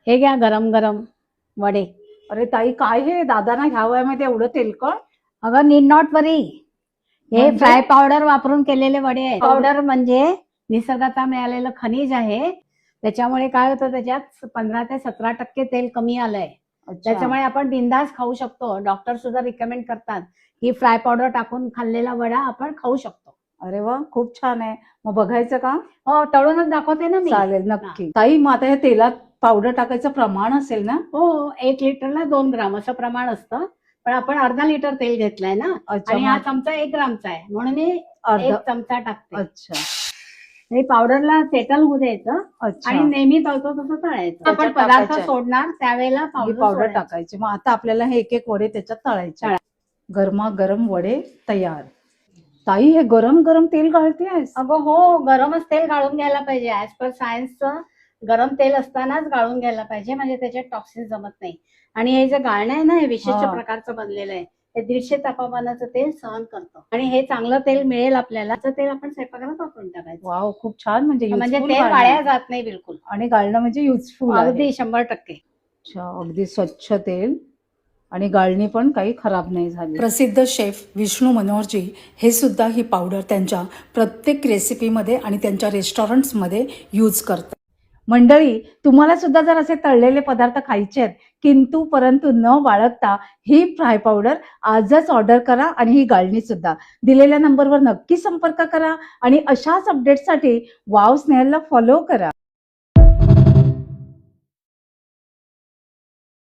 हे घ्या गरम गरम वडे. अरे ताई, काय हे दादांना ह्या वयामध्ये एवढं तेलकट? अगं नीड नॉट वरी, हे म्हणजे? फ्राय पावडर वापरून केलेले वडे आहेत. पावडर म्हणजे निसर्गाचा मिळालेलं खनिज आहे. त्याच्यामुळे काय होतं, त्याच्यात 15 ते 17% तेल कमी आलंय. त्याच्यामुळे आपण बिंदास खाऊ शकतो. डॉक्टर सुद्धा रिकमेंड करतात की फ्राय पावडर टाकून खाल्लेला वडा आपण खाऊ शकतो. अरे वा, खूप छान आहे. मग बघायचं का? हो, तळूनच दाखवते ना मी. चालेल, नक्की. ताई, मग आता हे तेलात पावडर टाकायचं प्रमाण असेल ना? हो, 1 लिटरला 2 ग्राम असं प्रमाण असतं. पण आपण अर्धा लिटर तेल घेतलंय ना, अच्छा, आणि हा मग चमचा 1 ग्रामचा आहे, म्हणून मी अर्धा 1 चमचा टाकते. अच्छा हे पावडरला सेटल होऊ द्यायचं अच्छा. आणि नेहमी तळतो तसं तळायचं. आपण त्याच्यात पदार्थ टाकायचं. सोडणार त्यावेळेला ही पावडर पावडर टाकायची. मग आता आपल्याला हे एक एक वडे त्याच्यात तळायचे. गरमागरम वडे तयार. ताई, हे गरम गरम तेल घालतेस? अगं हो, गरमच तेल गाळून घ्यायला पाहिजे. ऍज पर सायन्सचं गरम तेल असतानाच गाळून घ्यायला पाहिजे, म्हणजे त्याच्यात टॉक्सिन जमत नाही. आणि हे जे गाळणं आहे ना, हे विशिष्ट प्रकारचं बनलेलं आहे. हे 150 तापमानाचं तेल सहन करतं, आणि हे चांगलं तेल मिळेल आपल्याला. तेल आपण स्वयंपाकाला वापरून टाकायचं. वाव, खूप छान. म्हणजे तेल वाया जात नाही बिलकुल, आणि गाळणं म्हणजे युजफुल. अगदी 100%. अच्छा, अगदी स्वच्छ तेल, आणि गाळणी पण काही खराब नाही झाली. प्रसिद्ध शेफ विष्णू मनोहरजी हे सुद्धा ही पावडर त्यांच्या प्रत्येक रेसिपीमध्ये आणि त्यांच्या रेस्टॉरंट्समध्ये यूज करतात. मंडळी, तुम्हाला सुद्धा जर असे तळलेले पदार्थ खायचे आहेत किंतु परंतु न बाळगता ही फ्राय पावडर आजच ऑर्डर करा, आणि ही गाळणी सुद्धा दिलेल्या नंबरवर नक्की संपर्क करा, आणि अशाच अपडेट्ससाठी वाव स्नेहलला फॉलो करा.